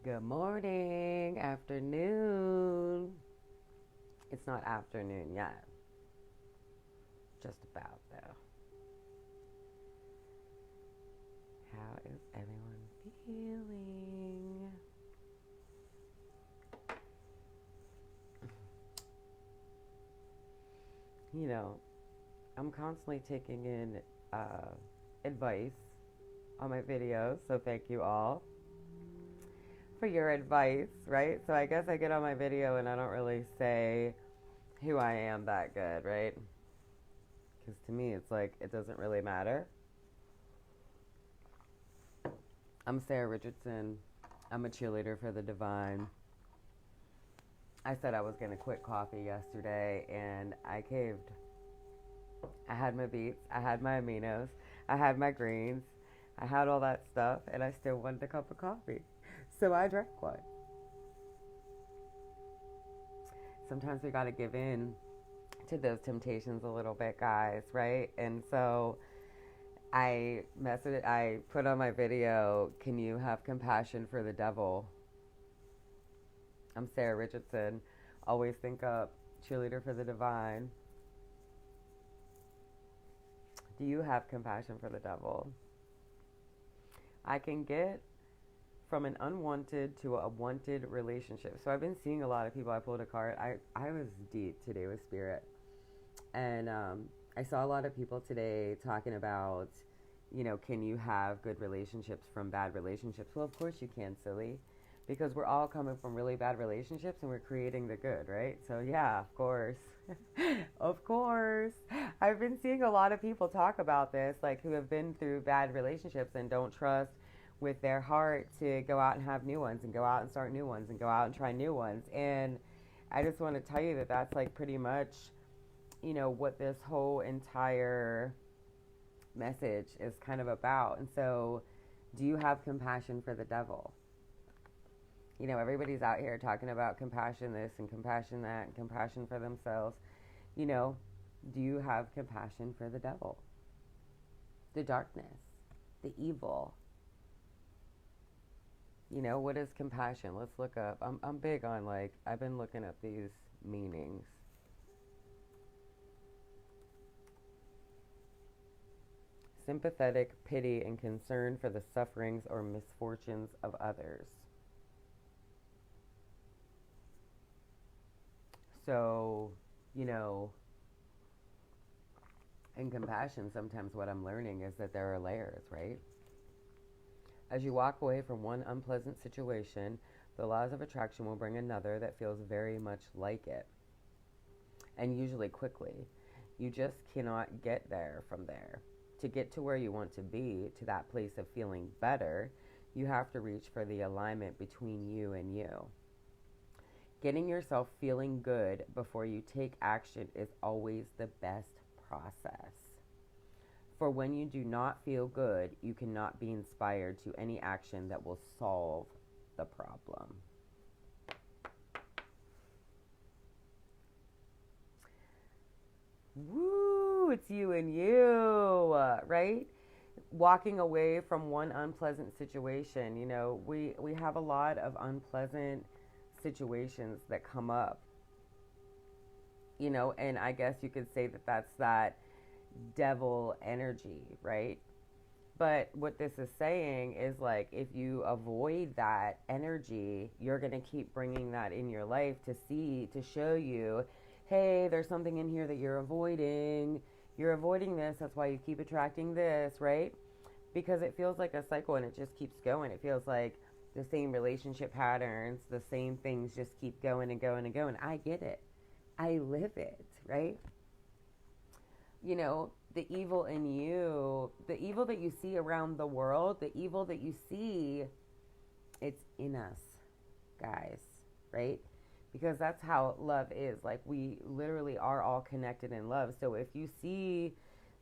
Good morning, afternoon. It's not afternoon yet. Just about, though. How is everyone feeling? You know, I'm constantly taking in advice on my videos, so thank you all for your advice, right? So I guess I get on my video and I don't really say who I am that good, right? Because to me, it's like it doesn't really matter. I'm Sarah Richardson. I'm a cheerleader for the divine. I said I was going to quit coffee yesterday and I caved. I had my beets, I had my aminos, I had my greens, I had all that stuff, and I still wanted a cup of coffee. So I drank one. Sometimes we got to give in to those temptations a little bit, guys, right? And so I put on my video, can you have compassion for the devil? I'm Sarah Richardson. Always think up, cheerleader for the divine. Do you have compassion for the devil? I can get from an unwanted to a wanted relationship. So I've been seeing a lot of people. I pulled a card. I was deep today with spirit. And I saw a lot of people today talking about, can you have good relationships from bad relationships? Well, of course you can, silly. Because we're all coming from really bad relationships and we're creating the good, right? So, yeah, of course. Of course. I've been seeing a lot of people talk about this, like who have been through bad relationships and don't trust with their heart to go out and have new ones and go out and start new ones and go out and try new ones. And I just want to tell you that that's like pretty much, what this whole entire message is kind of about. And so, do you have compassion for the devil? Everybody's out here talking about compassion this and compassion that and compassion for themselves. Do you have compassion for the devil? The darkness, the evil. What is compassion? Let's look up. I'm big on I've been looking up these meanings. Sympathetic pity and concern for the sufferings or misfortunes of others. So, in compassion, sometimes what I'm learning is that there are layers, right? As you walk away from one unpleasant situation, the laws of attraction will bring another that feels very much like it, and usually quickly. You just cannot get there from there. To get to where you want to be, to that place of feeling better, you have to reach for the alignment between you and you. Getting yourself feeling good before you take action is always the best process. For when you do not feel good, you cannot be inspired to any action that will solve the problem. Woo, it's you and you, right? Walking away from one unpleasant situation. We have a lot of unpleasant situations that come up, and I guess you could say that that's that devil energy, right? But what this is saying is if you avoid that energy, you're going to keep bringing that in your life to show you, hey, there's something in here that you're avoiding. You're avoiding this. That's why you keep attracting this, right? Because it feels like a cycle and it just keeps going. It feels like the same relationship patterns, the same things just keep going and going and going. I get it. I live it, right? The evil in you, the evil that you see around the world, the evil that you see, it's in us, guys, right? Because that's how love is. We literally are all connected in love. So if you see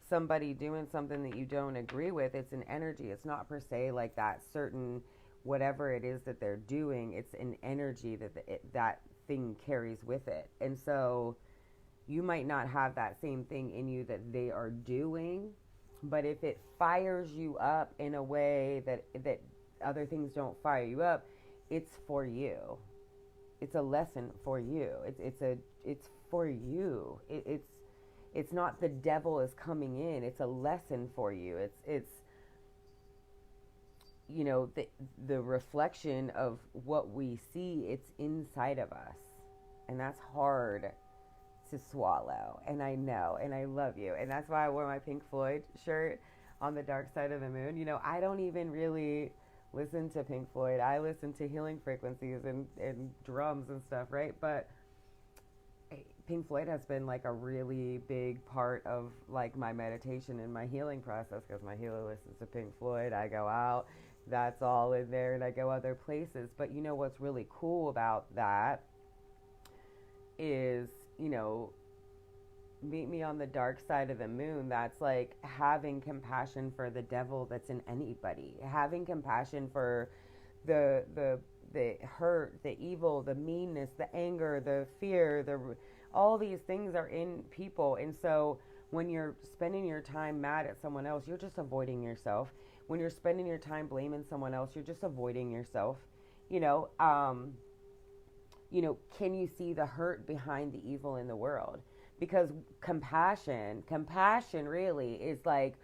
somebody doing something that you don't agree with, it's an energy. It's not per se like that certain whatever it is that they're doing. It's an energy that thing carries with it. And so you might not have that same thing in you that they are doing, but if it fires you up in a way that other things don't fire you up, it's for you. It's a lesson for you. It's for you. It's not the devil is coming in. It's a lesson for you. It's the reflection of what we see. It's inside of us, and that's hard to swallow. And I know, and I love you, and that's why I wore my Pink Floyd shirt on the dark side of the moon. I don't even really listen to Pink Floyd. I listen to healing frequencies and drums and stuff, right? But Pink Floyd has been like a really big part of like my meditation and my healing process, because my healer listens to Pink Floyd. I go out, that's all in there, and I go other places. But what's really cool about that is, meet me on the dark side of the moon. That's like having compassion for the devil that's in anybody, having compassion for the hurt, the evil, the meanness, the anger, the fear, all these things are in people. And so when you're spending your time mad at someone else, you're just avoiding yourself. When you're spending your time blaming someone else, you're just avoiding yourself. Can you see the hurt behind the evil in the world? Because compassion really is like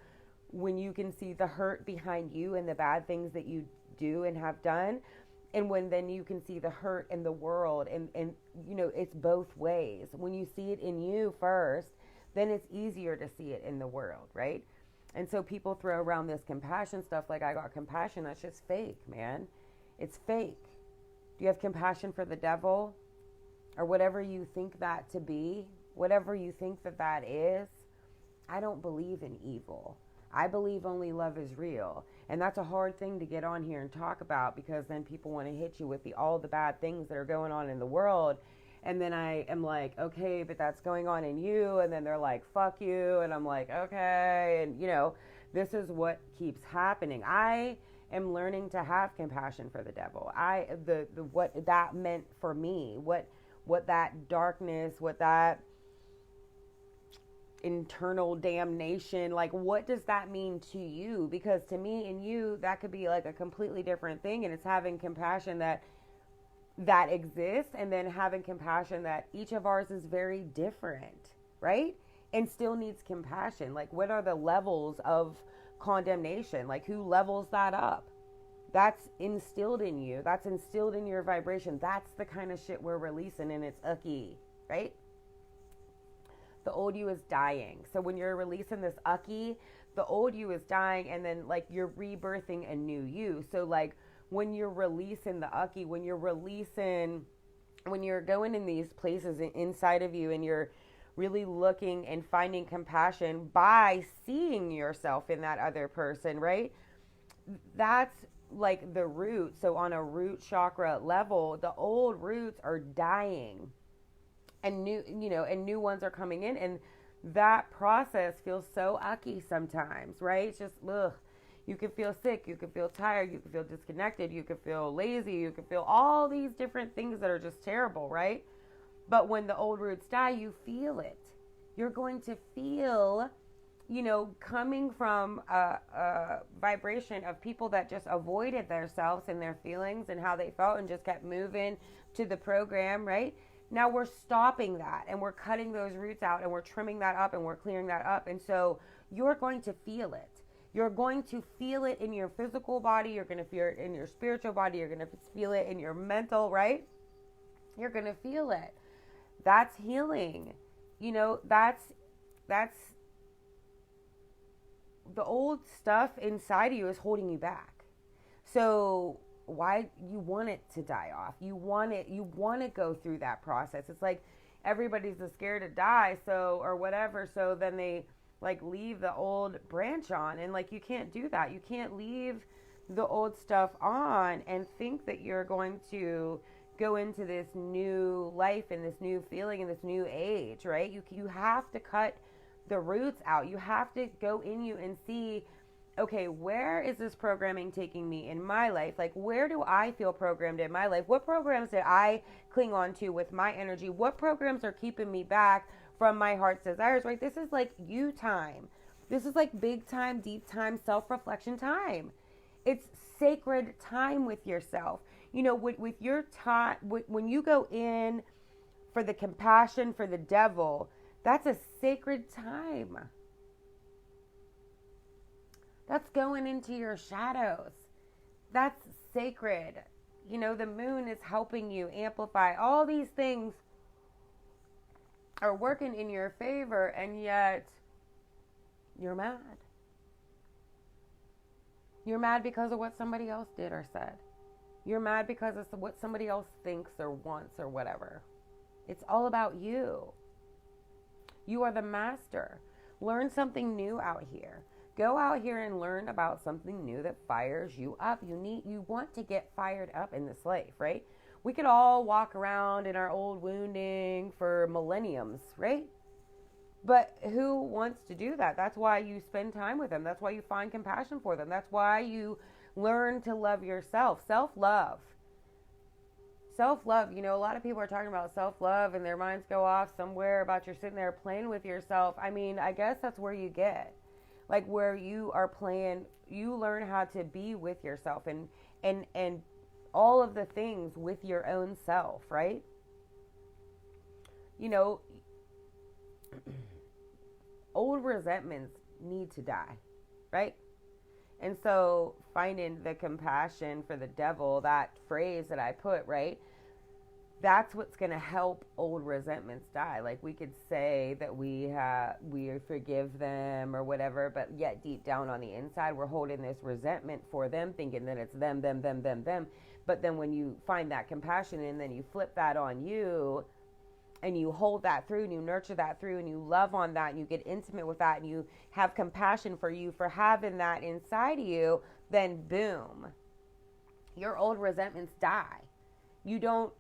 when you can see the hurt behind you and the bad things that you do and have done, and when then you can see the hurt in the world, and it's both ways. When you see it in you first, then it's easier to see it in the world, right? And so people throw around this compassion stuff like, I got compassion. That's just fake, man. It's fake. Do you have compassion for the devil or whatever you think that to be? Whatever you think that is? I don't believe in evil. I believe only love is real. And that's a hard thing to get on here and talk about, because then people want to hit you with all the bad things that are going on in the world. And then I am like, okay, but that's going on in you. And then they're like, fuck you. And I'm like, okay. And this is what keeps happening. I am learning to have compassion for the devil. What that meant for me, what that darkness, what that internal damnation, like what does that mean to you? Because to me and you, that could be like a completely different thing. And it's having compassion that exists, and then having compassion that each of ours is very different, right? And still needs compassion. Like, what are the levels of condemnation? Like, who levels that up? That's instilled in you. That's instilled in your vibration. That's the kind of shit we're releasing, and it's ucky, right? The old you is dying. So when you're releasing this ucky, the old you is dying, and then like you're rebirthing a new you. So like when you're releasing the ucky, when you're going in these places inside of you, and you're really looking and finding compassion by seeing yourself in that other person, right? That's like the root. So on a root chakra level, the old roots are dying, and new ones are coming in, and that process feels so ucky sometimes, right? It's just ugh. You can feel sick, you can feel tired, you can feel disconnected, you can feel lazy, you can feel all these different things that are just terrible, right? But when the old roots die, you feel it. You're going to feel, coming from a vibration of people that just avoided themselves and their feelings and how they felt and just kept moving to the program, right? Now we're stopping that, and we're cutting those roots out, and we're trimming that up, and we're clearing that up. And so you're going to feel it. You're going to feel it in your physical body. You're going to feel it in your spiritual body. You're going to feel it in your mental, right? You're going to feel it. That's healing. That's the old stuff inside of you is holding you back. So why you want it to die off? You want to go through that process. It's like everybody's scared to die, or whatever. So then they like leave the old branch on, and like you can't do that. You can't leave the old stuff on and think that you're going to go into this new life and this new feeling and this new age, right? You have to cut the roots out. You have to go in you and see, okay, where is this programming taking me in my life? Like, where do I feel programmed in my life? What programs did I cling on to with my energy? What programs are keeping me back from my heart's desires, right? This is like you time. This is like big time, deep time, self-reflection time. It's sacred time with yourself. You know, with your time, when you go in for the compassion for the devil, that's a sacred time. That's going into your shadows. That's sacred. You know, the moon is helping you amplify. All these things are working in your favor, and yet you're mad. You're mad because of what somebody else did or said. You're mad because of what somebody else thinks or wants or whatever. It's all about you. You are the master. Learn something new out here. Go out here and learn about something new that fires you up. You want to get fired up in this life, right? We could all walk around in our old wounding for millenniums, right? But who wants to do that? That's why you spend time with them. That's why you find compassion for them. That's why you learn to love yourself. Self-love. Self-love. You know, a lot of people are talking about self-love and their minds go off somewhere about you're sitting there playing with yourself. I mean, I guess that's where you get. Like where you are playing, you learn how to be with yourself and all of the things with your own self, right? You know, old resentments need to die, right? And so finding the compassion for the devil, that phrase that I put, right? That's what's going to help old resentments die. Like we could say that we forgive them or whatever, but yet deep down on the inside, we're holding this resentment for them, thinking that it's them. But then when you find that compassion and then you flip that on you and you hold that through and you nurture that through and you love on that and you get intimate with that and you have compassion for you for having that inside of you, then boom, your old resentments die. You don't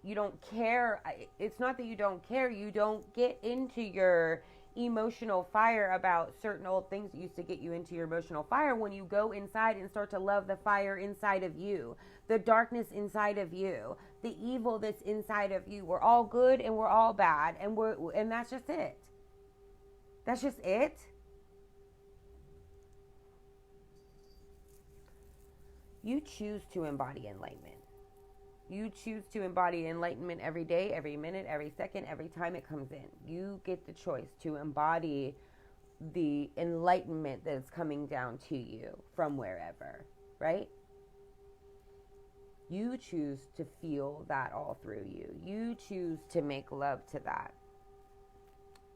care. It's not that you don't care. You don't get into your emotional fire about certain old things that used to get you into your emotional fire when you go inside and start to love the fire inside of you, the darkness inside of you, the evil that's inside of you. We're all good and we're all bad, and that's just it. That's just it. You choose to embody enlightenment. You choose to embody enlightenment every day, every minute, every second, every time it comes in. You get the choice to embody the enlightenment that is coming down to you from wherever, right? You choose to feel that all through you. You choose to make love to that.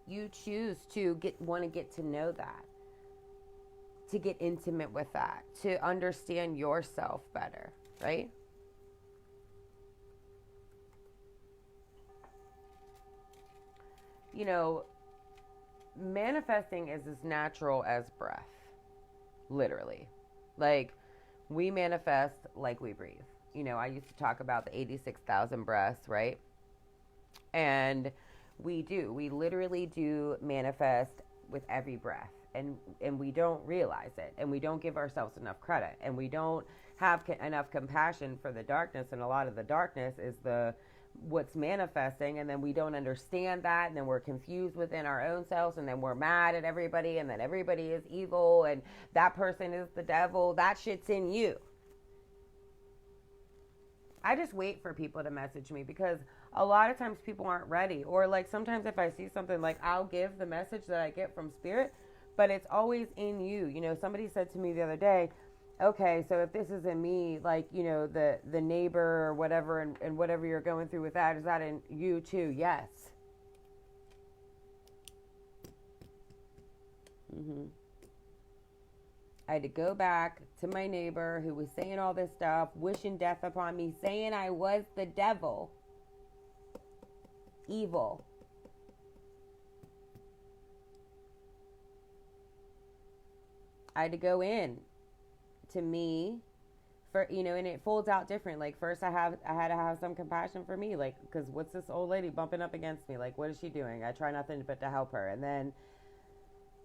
You choose to want to get to know that, to get intimate with that, to understand yourself better, right? You know, manifesting is as natural as breath, literally. Like, we manifest like we breathe. You know, I used to talk about the 86,000 breaths, right? And we literally do manifest with every breath. And we don't realize it. And we don't give ourselves enough credit. And we don't have enough compassion for the darkness. And a lot of the darkness is what's manifesting, and then we don't understand that, and then we're confused within our own selves, and then we're mad at everybody, and then everybody is evil, and that person is the devil. That shit's in you. I just wait for people to message me because a lot of times people aren't ready, or like sometimes if I see something, like I'll give the message that I get from spirit, but it's always in you. You know, somebody said to me the other day, okay, so if this is in me, like, you know, the neighbor or whatever, and whatever you're going through with that, is that in you too? Yes. I had to go back to my neighbor who was saying all this stuff, wishing death upon me, saying I was the devil, evil. I had to go in to me for, you know, and it folds out different. Like first I had to have some compassion for me, like, because what's this old lady bumping up against me, like what is she doing? I try nothing but to help her. And then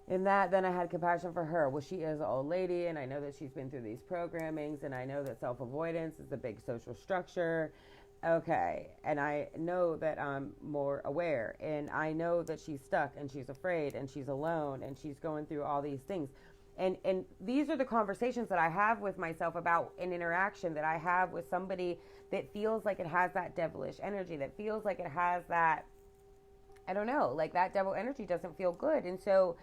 then I had compassion for her. Well, she is an old lady, and I know that she's been through these programmings, and I know that self-avoidance is a big social structure. Okay, and I know that I'm more aware, and I know that she's stuck and she's afraid and she's alone and she's going through all these things. And these are the conversations that I have with myself about an interaction that I have with somebody that feels like it has that devilish energy, that feels like it has that, I don't know, like that devil energy doesn't feel good. And so,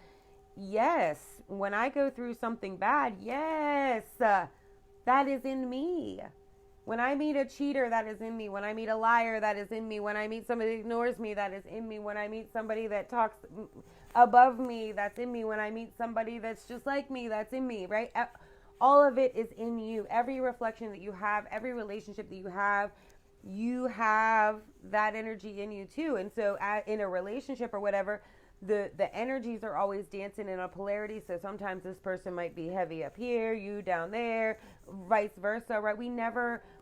yes, when I go through something bad, yes, that is in me. When I meet a cheater, that is in me. When I meet a liar, that is in me. When I meet somebody that ignores me, that is in me. When I meet somebody that talks above me, that's in me. When I meet somebody that's just like me, that's in me, right? All of it is in you. Every reflection that you have, every relationship that you have that energy in you too. And so in a relationship or whatever, the energies are always dancing in a polarity. So sometimes this person might be heavy up here, you down there, vice versa, right?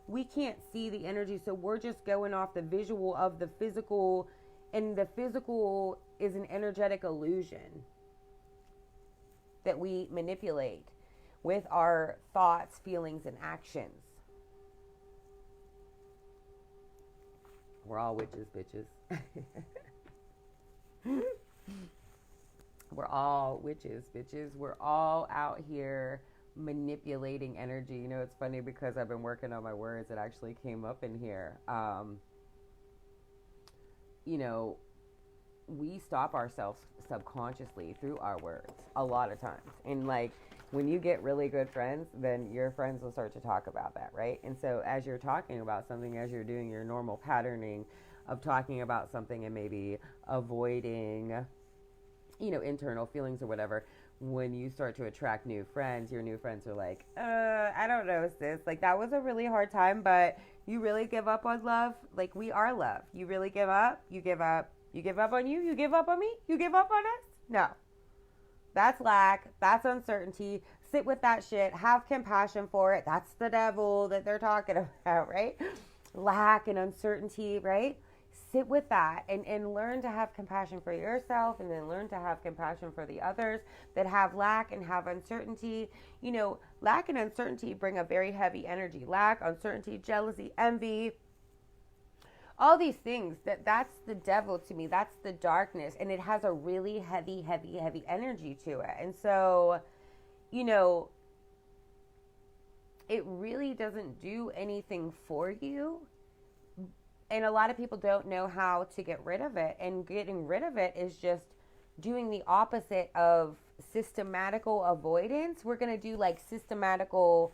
We can't see the energy, so we're just going off the visual of the physical, and the physical is an energetic illusion that we manipulate with our thoughts, feelings, and actions. We're all witches, bitches. We're all witches, bitches. We're all out here manipulating energy. You know, it's funny because I've been working on my words. It actually came up in here. You know, we stop ourselves subconsciously through our words a lot of times. And like, when you get really good friends, then your friends will start to talk about that, right? And so as you're talking about something, as you're doing your normal patterning of talking about something and maybe avoiding, you know, internal feelings or whatever, when you start to attract new friends, your new friends are like, I don't know, sis. Like, that was a really hard time, but you really give up on love? Like, we are love. You really give up? You give up. You give up on you? You give up on me? You give up on us? No. That's lack. That's uncertainty. Sit with that shit. Have compassion for it. That's the devil that they're talking about, right? Lack and uncertainty, right? Sit with that and learn to have compassion for yourself, and then learn to have compassion for the others that have lack and have uncertainty. You know, lack and uncertainty bring a very heavy energy. Lack, uncertainty, jealousy, envy, all these things, that's the devil to me. That's the darkness, and it has a really heavy energy to it. And so, you know, it really doesn't do anything for you. And a lot of people don't know how to get rid of it. And getting rid of it is just doing the opposite of systematical avoidance. We're going to do like systematical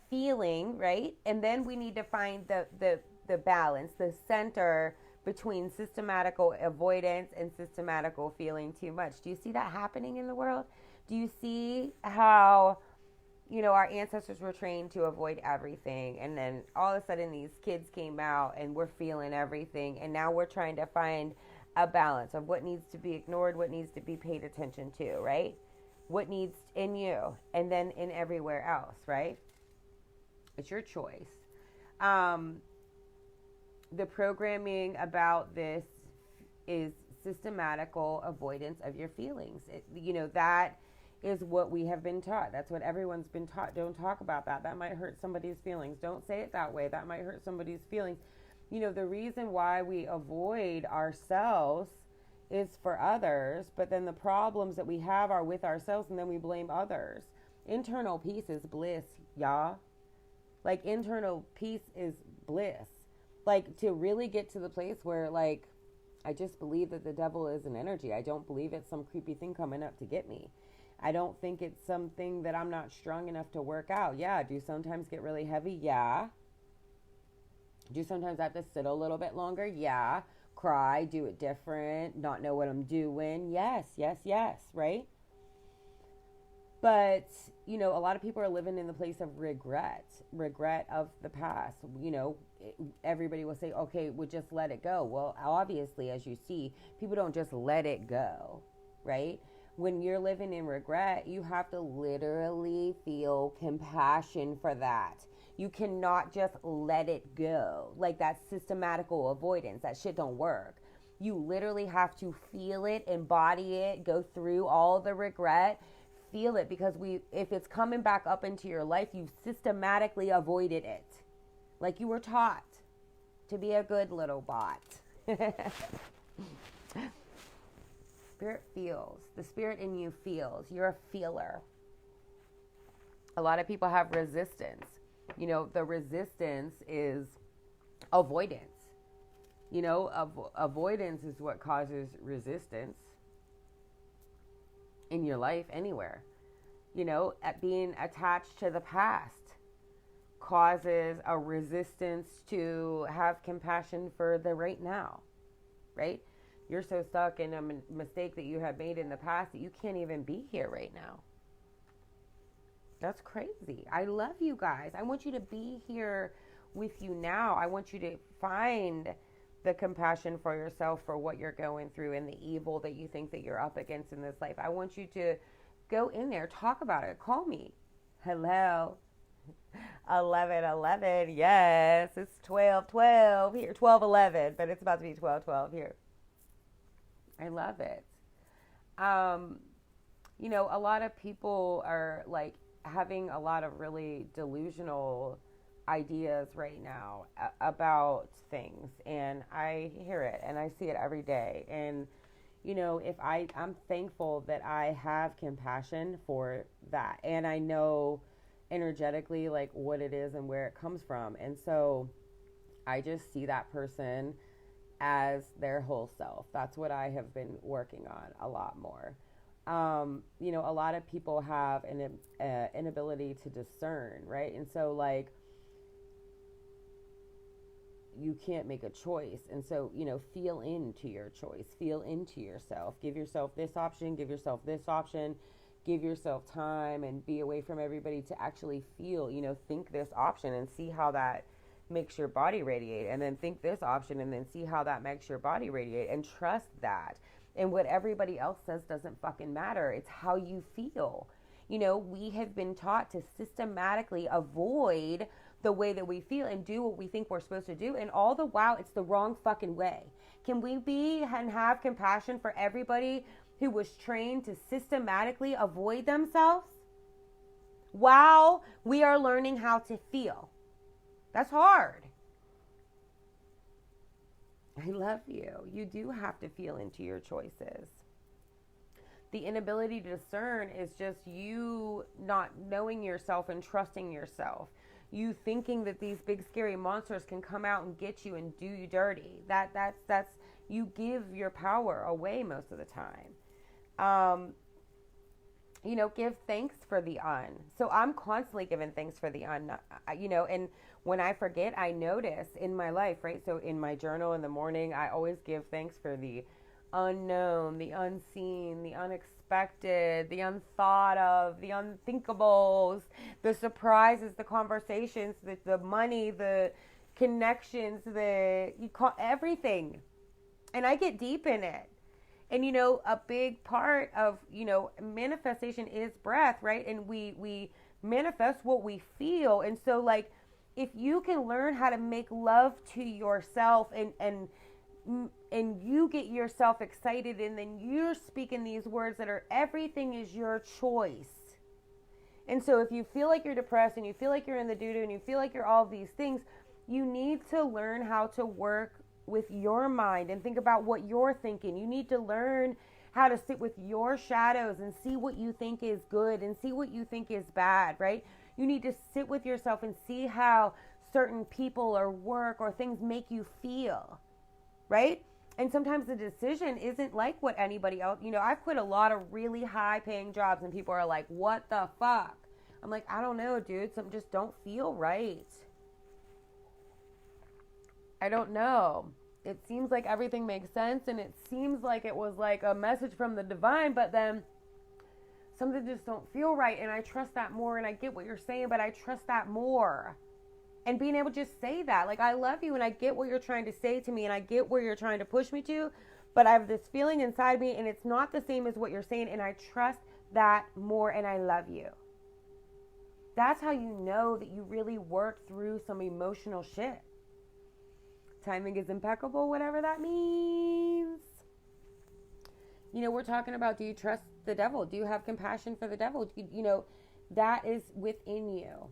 feeling, right? And then we need to find the balance, the center between systematical avoidance and systematical feeling too much. Do you see that happening in the world? Do you see how, you know, our ancestors were trained to avoid everything, and then all of a sudden these kids came out and we're feeling everything, and now we're trying to find a balance of what needs to be ignored, what needs to be paid attention to, right? What needs in you and then in everywhere else, right? It's your choice. The programming about this is systematical avoidance of your feelings. You know, that is what we have been taught. That's what everyone's been taught. Don't talk about that. That might hurt somebody's feelings. Don't say it that way. That might hurt somebody's feelings. You know, the reason why we avoid ourselves is for others, but then the problems that we have are with ourselves, and then we blame others. Internal peace is bliss, y'all. Like, internal peace is bliss. Like, to really get to the place where, like, I just believe that the devil is an energy. I don't believe it's some creepy thing coming up to get me. I don't think it's something that I'm not strong enough to work out. Yeah. Do sometimes get really heavy? Yeah. Do sometimes I have to sit a little bit longer? Yeah. Cry, do it different, not know what I'm doing? Yes, right? But, you know, a lot of people are living in the place of regret of the past. You know, everybody will say, okay, well, just let it go. Well, obviously, as you see, people don't just let it go, right? When you're living in regret, you have to literally feel compassion for that. You cannot just let it go. Like, that's systematical avoidance. That shit don't work. You literally have to feel it, embody it, go through all the regret, feel it, because if it's coming back up into your life, you systematically avoided it. Like you were taught to be a good little bot. Spirit feels. The spirit in you feels. You're a feeler. A lot of people have resistance. The resistance is avoidance. Avoidance is what causes resistance in your life anywhere. At being attached to the past causes a resistance to have compassion for the right now, right? You're so stuck in a mistake that you have made in the past that you can't even be here right now. That's crazy. I love you guys. I want you to be here with you now. I want you to find the compassion for yourself for what you're going through and the evil that you think that you're up against in this life. I want you to go in there, talk about it, call me. Hello. 11:11. Yes, it's 12:12 here. 12:11, but it's about to be 12:12 here. I love it. A lot of people are like having a lot of really delusional ideas right now about things, and I hear it and I see it every day. And if I'm thankful that I have compassion for that, and I know energetically like what it is and where it comes from, and so I just see that person as their whole self. That's what I have been working on a lot more. A lot of people have an inability to discern, right? And so like you can't make a choice. And so, feel into your choice, feel into yourself, give yourself this option, give yourself this option, give yourself time and be away from everybody to actually feel, think this option and see how that makes your body radiate, and then think this option and then see how that makes your body radiate, and trust that. And what everybody else says doesn't fucking matter. It's how you feel. We have been taught to systematically avoid the way that we feel and do what we think we're supposed to do. And all the while, it's the wrong fucking way. Can we be and have compassion for everybody who was trained to systematically avoid themselves while we are learning how to feel? That's hard. I love you. You do have to feel into your choices. The inability to discern is just you not knowing yourself and trusting yourself. You thinking that these big scary monsters can come out and get you and do you dirty. That's you give your power away most of the time. Give thanks for the un. So I'm constantly giving thanks for the un, and when I forget, I notice in my life, right? So in my journal in the morning, I always give thanks for the unknown, the unseen, the unexpected, the unthought of, the unthinkables, the surprises, the conversations, the money, the connections, everything. And I get deep in it. And, a big part of, manifestation is breath, right? And we manifest what we feel. And so, like, if you can learn how to make love to yourself and you get yourself excited, and then you're speaking these words that are everything is your choice. And so if you feel like you're depressed and you feel like you're in the doo-doo and you feel like you're all of these things, you need to learn how to work with your mind and think about what you're thinking. You need to learn how to sit with your shadows and see what you think is good and see what you think is bad, right? You need to sit with yourself and see how certain people or work or things make you feel, right? And sometimes the decision isn't like what anybody else, I've quit a lot of really high paying jobs and people are like, what the fuck? I'm like, I don't know, dude. Some just don't feel right. I don't know. It seems like everything makes sense, and it seems like it was like a message from the divine, but then something just don't feel right, and I trust that more, and I get what you're saying, but I trust that more. And being able to just say that, like, I love you, and I get what you're trying to say to me, and I get where you're trying to push me to, but I have this feeling inside me, and it's not the same as what you're saying, and I trust that more, and I love you. That's how you know that you really worked through some emotional shit. Timing is impeccable, whatever that means. We're talking about, do you trust the devil? Do you have compassion for the devil? That is within you.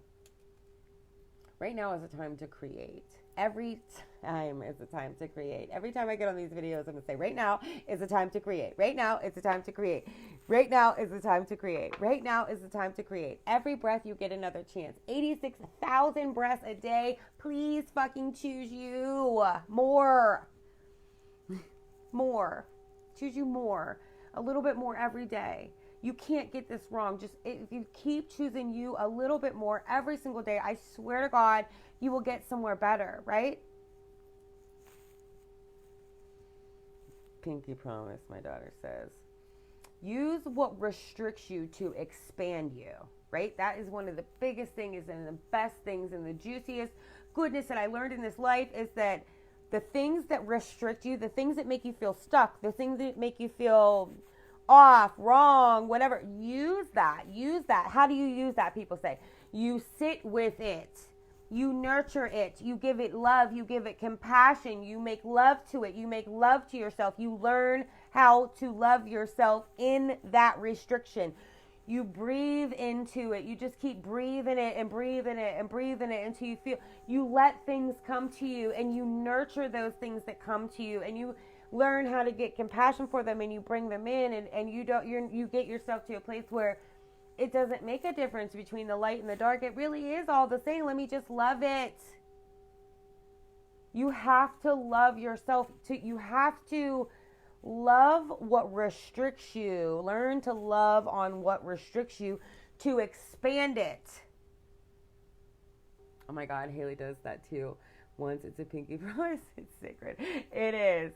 Right now is the time to create. Every time is the time to create. Every time I get on these videos, I'm going to say, right now is the time to create. Right now is the time to create. Right now is the time to create. Right now is the time to create. Every breath you get another chance. 86,000 breaths a day. Please fucking choose you. More. More. Choose you more. A little bit more every day. You can't get this wrong. Just if you keep choosing you a little bit more every single day, I swear to God, you will get somewhere better, right? Pinky promise, my daughter says. Use what restricts you to expand you, right? That is one of the biggest things and the best things and the juiciest goodness that I learned in this life is that the things that restrict you, the things that make you feel stuck, the things that make you feel off, wrong, whatever, use that. How do you use that? People say you sit with it, you nurture it, you give it love, you give it compassion, you make love to it, you make love to yourself, you learn how to love yourself in that restriction. You breathe into it. You just keep breathing it and breathing it and breathing it until you feel, you let things come to you and you nurture those things that come to you and you learn how to get compassion for them and you bring them in and you get yourself to a place where it doesn't make a difference between the light and the dark. It really is all the same. Let me just love it. You have to love yourself. You have to love what restricts you. Learn to love on what restricts you to expand it. Oh my God, Haley does that too. Once it's a pinky promise, it's sacred. It is.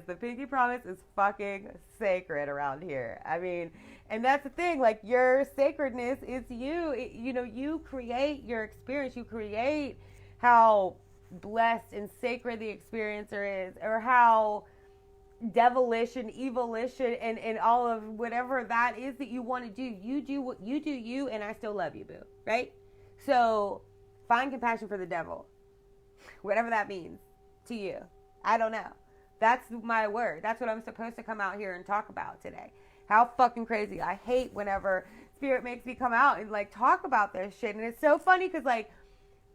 The pinky promise is fucking sacred around here. I mean, and that's the thing, like your sacredness is you. You create your experience. You create how blessed and sacred the experiencer is, or how devilish and evilish and all of whatever that is that you want to do. You do what you do, you, and I still love you, boo. Right? So find compassion for the devil. Whatever that means to you. I don't know. That's my word. That's what I'm supposed to come out here and talk about today. How fucking crazy. I hate whenever Spirit makes me come out and like talk about this shit. And it's so funny because like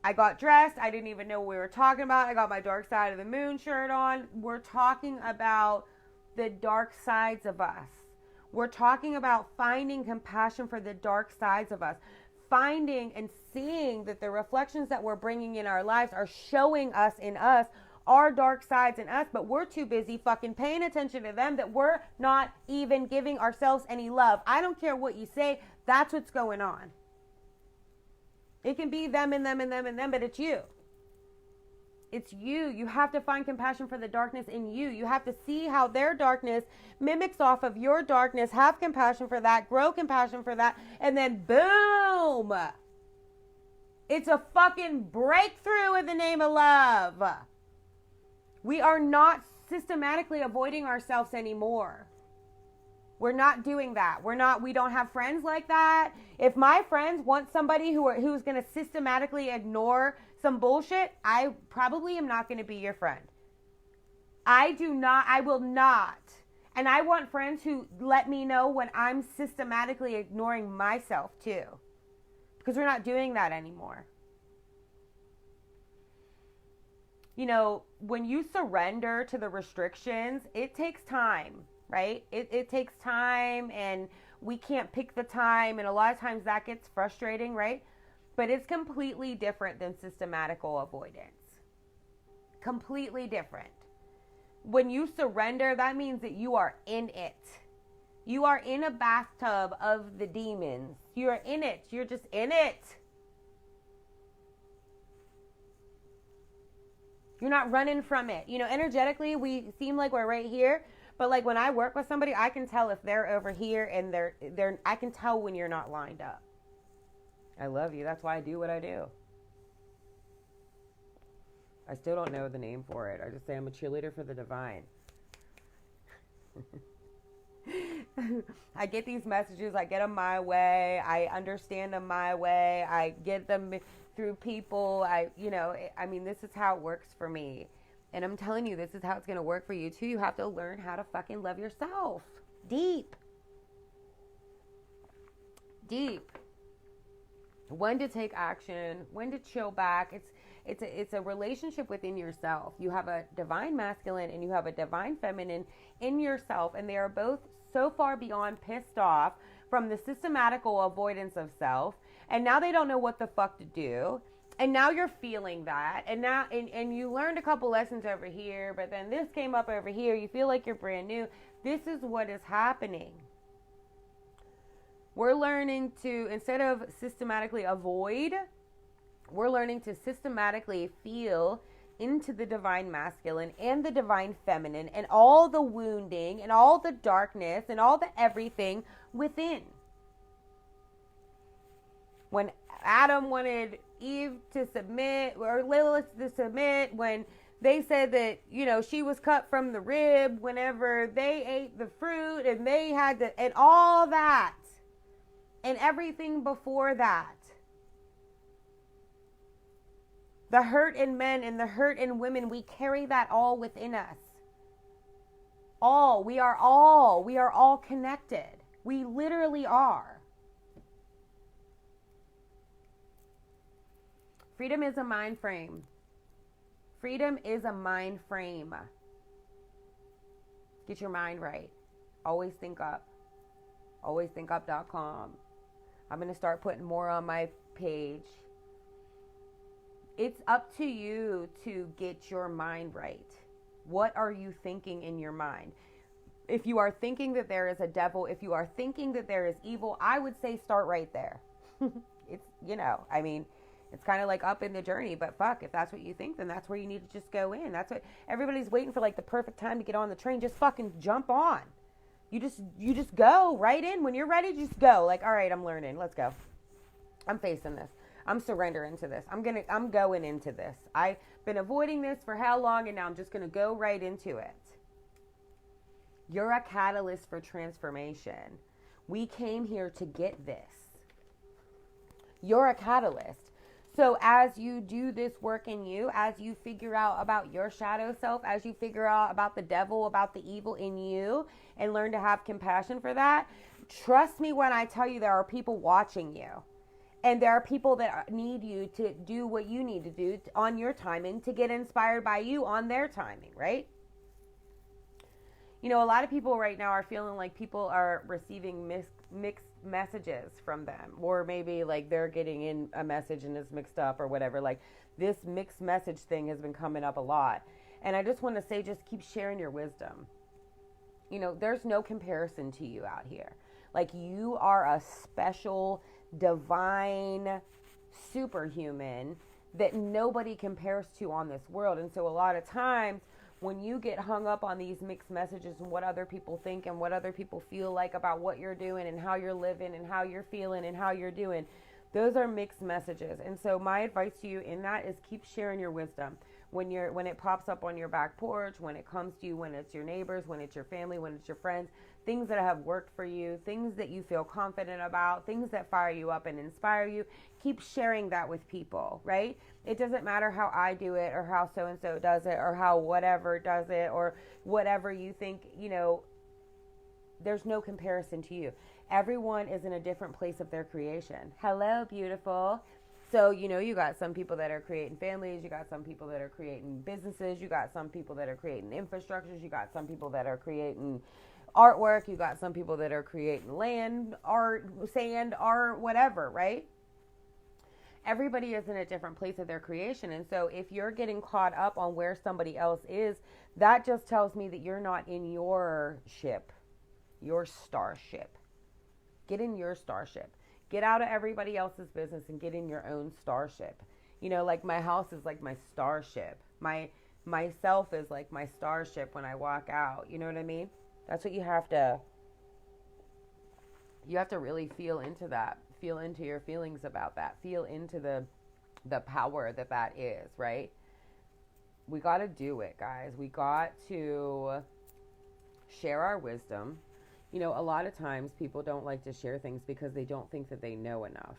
I got dressed. I didn't even know what we were talking about. I got my Dark Side of the Moon shirt on. We're talking about the dark sides of us. We're talking about finding compassion for the dark sides of us. Finding and seeing that the reflections that we're bringing in our lives are showing us in us our dark sides in us, but we're too busy fucking paying attention to them that we're not even giving ourselves any love. I don't care what you say. That's what's going on. It can be them and them and them and them, but it's you. It's you. You have to find compassion for the darkness in you. You have to see how their darkness mimics off of your darkness. Have compassion for that. Grow compassion for that. And then boom. It's a fucking breakthrough in the name of love. We are not systematically avoiding ourselves anymore. We're not doing that. We don't have friends like that. If my friends want somebody who's going to systematically ignore some bullshit, I probably am not going to be your friend. I will not. And I want friends who let me know when I'm systematically ignoring myself too. Because we're not doing that anymore. You know, when you surrender to the restrictions, it takes time, right? It takes time and we can't pick the time. And a lot of times that gets frustrating, right? But it's completely different than systematical avoidance. Completely different. When you surrender, that means that you are in it. You are in a bathtub of the demons. You're in it. You're just in it. You're not running from it. You know, energetically, we seem like we're right here. But like when I work with somebody, I can tell if they're over here and I can tell when you're not lined up. I love you. That's why I do what I do. I still don't know the name for it. I just say I'm a cheerleader for the divine. I get these messages. I get them my way. I understand them my way. I get them through people. This is how it works for me. And I'm telling you, this is how it's going to work for you too. You have to learn how to fucking love yourself. Deep. when to take action, when to chill back. It's a relationship within yourself. You have a divine masculine and you have a divine feminine in yourself, and they are both so far beyond pissed off from the systematical avoidance of self, and now they don't know what the fuck to do. And now you're feeling that, and now and you learned a couple lessons over here, but then this came up over here. You feel like you're brand new. This is what is happening. We're learning to, instead of systematically avoid, we're learning to systematically feel into the divine masculine and the divine feminine and all the wounding and all the darkness and all the everything within. When Adam wanted Eve to submit, or Lilith to submit, when they said that, you know, she was cut from the rib, whenever they ate the fruit and they had to, and all that, and everything before that. The hurt in men and the hurt in women, we carry that all within us. We are all connected. We literally are. Freedom is a mind frame. Freedom is a mind frame. Get your mind right. Always think up. AlwaysThinkUp.com. I'm going to start putting more on my page. It's up to you to get your mind right. What are you thinking in your mind? If you are thinking that there is a devil, if you are thinking that there is evil, I would say start right there. It's, you know, I mean, it's kind of like up in the journey, but fuck, if that's what you think, then that's where you need to just go in. That's what everybody's waiting for, like the perfect time to get on the train. Just fucking jump on. You just go right in. When you're ready, just go. Like, all right, I'm learning. Let's go. I'm facing this. I'm surrendering to this. I'm going into this. I've been avoiding this for how long, and now I'm just going to go right into it. You're a catalyst for transformation. We came here to get this. You're a catalyst. So as you do this work in you, as you figure out about your shadow self, as you figure out about the devil, about the evil in you, and learn to have compassion for that, trust me when I tell you there are people watching you. And there are people that need you to do what you need to do on your timing, to get inspired by you on their timing, right? You know, a lot of people right now are feeling like people are receiving mixed messages from them, or maybe like they're getting in a message and it's mixed up or whatever. Like this mixed message thing has been coming up a lot. And I just want to say, just keep sharing your wisdom. You know, there's no comparison to you out here. Like, you are a special, divine, superhuman that nobody compares to on this world. And so a lot of times when you get hung up on these mixed messages and what other people think and what other people feel like about what you're doing and how you're living and how you're feeling and how you're doing, those are mixed messages. And so my advice to you in that is keep sharing your wisdom. When it pops up on your back porch, when it comes to you, when it's your neighbors, when it's your family, when it's your friends, things that have worked for you, things that you feel confident about, things that fire you up and inspire you, keep sharing that with people, right? It doesn't matter how I do it or how so-and-so does it or how whatever does it or whatever you think, you know, there's no comparison to you. Everyone is in a different place of their creation. Hello, beautiful. So, you know, you got some people that are creating families, you got some people that are creating businesses, you got some people that are creating infrastructures, you got some people that are creating artwork, you got some people that are creating land art, sand art, whatever, right? Everybody is in a different place of their creation. And so if you're getting caught up on where somebody else is, that just tells me that you're not in your ship, your starship. Get in your starship. Get out of everybody else's business and get in your own starship. You know, like my house is like my starship. Myself is like my starship when I walk out. You know what I mean? That's what you have to really feel into that. Feel into your feelings about that. Feel into the power that is, right? We got to do it, guys. We got to share our wisdom. You know, a lot of times people don't like to share things because they don't think that they know enough.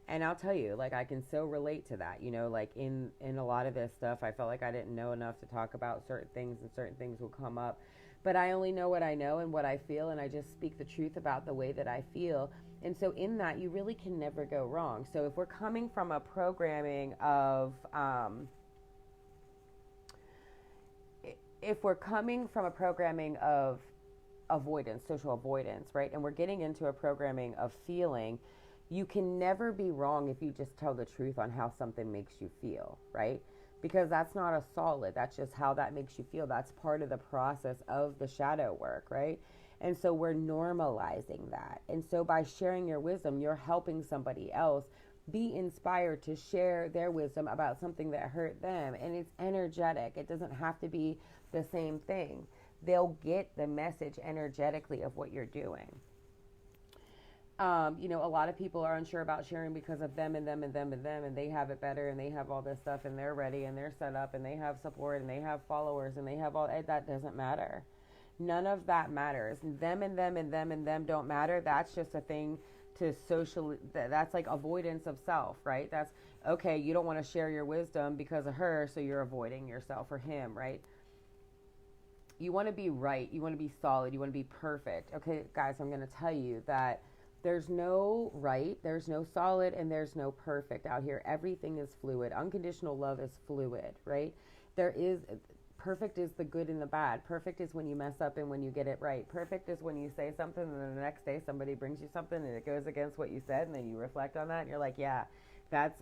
And I'll tell you, like, I can so relate to that. You know, like in a lot of this stuff, I felt like I didn't know enough to talk about certain things, and certain things will come up. But I only know what I know and what I feel, and I just speak the truth about the way that I feel. And so in that, you really can never go wrong. So if we're coming from a programming of, avoidance, social avoidance, right? And we're getting into a programming of feeling, you can never be wrong if you just tell the truth on how something makes you feel, right? Because that's not a solid, that's just how that makes you feel. That's part of the process of the shadow work, right? And so we're normalizing that. And so by sharing your wisdom, you're helping somebody else be inspired to share their wisdom about something that hurt them. And it's energetic, it doesn't have to be the same thing. They'll get the message energetically of what you're doing. A lot of people are unsure about sharing because of them and them and them and them, and they have it better and they have all this stuff and they're ready and they're set up and they have support and they have followers and they have all that. Doesn't matter. None of that matters. Them and them and them and them don't matter. That's just a thing to social, that's like avoidance of self, right? That's okay. You don't want to share your wisdom because of her, so you're avoiding yourself or him, right? You want to be right. You want to be solid. You want to be perfect. Okay, guys, I'm going to tell you that there's no right, there's no solid, and there's no perfect out here. Everything is fluid. Unconditional love is fluid, right? Perfect is the good and the bad. Perfect is when you mess up and when you get it right. Perfect is when you say something and then the next day somebody brings you something and it goes against what you said, and then you reflect on that and you're like, yeah,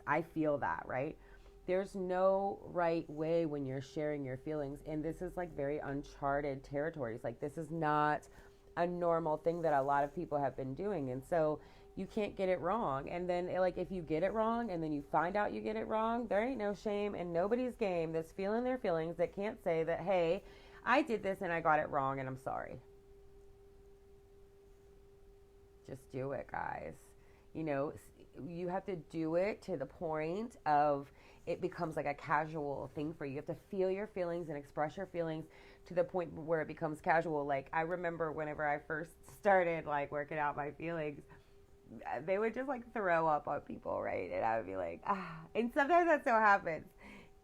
I feel that, right? There's no right way when you're sharing your feelings. And this is like very uncharted territories. Like this is not a normal thing that a lot of people have been doing. And so you can't get it wrong. And then like if you get it wrong and then you find out you get it wrong, there ain't no shame in nobody's game that's feeling their feelings that can't say that, hey, I did this and I got it wrong and I'm sorry. Just do it, guys. You have to do it to the point of it becomes like a casual thing for you. You have to feel your feelings and express your feelings to the point where it becomes casual. Like I remember whenever I first started like working out my feelings, they would just like throw up on people, right? And I would be like, and sometimes that still happens.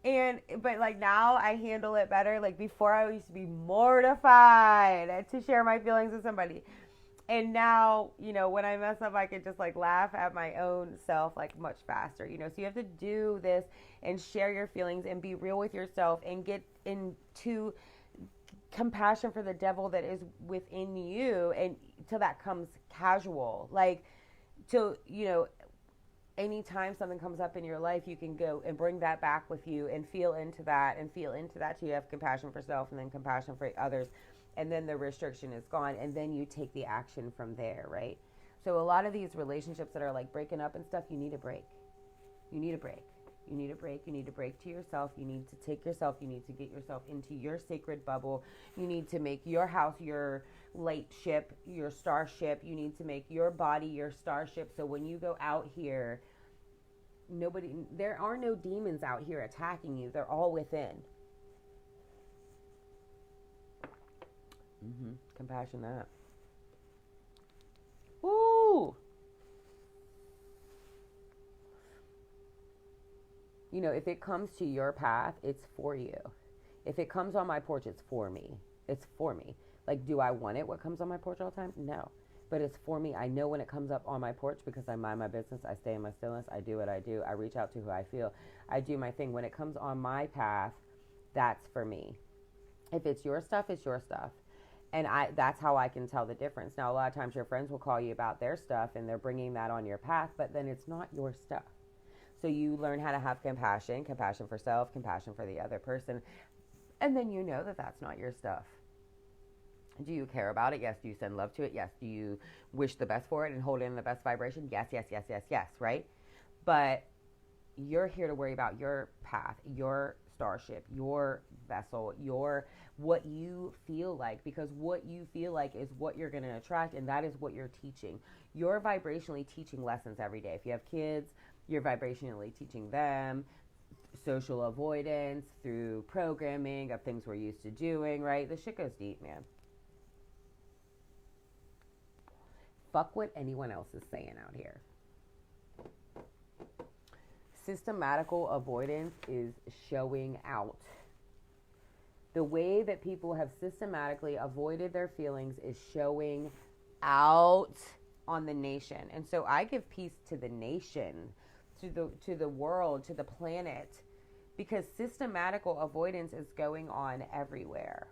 But like now I handle it better. Like before I used to be mortified to share my feelings with somebody. And now, when I mess up, I can just like laugh at my own self like much faster, So you have to do this and share your feelings and be real with yourself and get into compassion for the devil that is within you, and till that comes casual. Like, anytime something comes up in your life, you can go and bring that back with you and feel into that till you have compassion for self and then compassion for others. And then the restriction is gone, and then you take the action from there, right? So a lot of these relationships that are like breaking up and stuff, you need a break. You need a break. You need a break. You need to break to yourself. You need to take yourself. You need to get yourself into your sacred bubble. You need to make your house your light ship, your starship. You need to make your body your starship. So when you go out here, there are no demons out here attacking you. They're all within. Compassion that. Woo! If it comes to your path, it's for you. If it comes on my porch, it's for me. It's for me. Like, do I want it, what comes on my porch all the time? No. But it's for me. I know when it comes up on my porch because I mind my business. I stay in my stillness. I do what I do. I reach out to who I feel. I do my thing. When it comes on my path, that's for me. If it's your stuff, it's your stuff. And that's how I can tell the difference. Now, a lot of times your friends will call you about their stuff and they're bringing that on your path, but then it's not your stuff. So you learn how to have compassion for self, compassion for the other person. And then you know that that's not your stuff. Do you care about it? Yes. Do you send love to it? Yes. Do you wish the best for it and hold in the best vibration? Yes, yes, yes, yes, yes, right? But you're here to worry about your path, your starship, your vessel, what you feel like, because what you feel like is what you're going to attract, and that is what you're teaching. You're vibrationally teaching lessons every day. If you have kids, you're vibrationally teaching them social avoidance through programming of things we're used to doing, right? The shit goes deep, man. Fuck what anyone else is saying out here. Systematical avoidance is showing out. The way that people have systematically avoided their feelings is showing out. on the nation. And so I give peace to the nation, to the world, to the planet, because systematical avoidance is going on everywhere.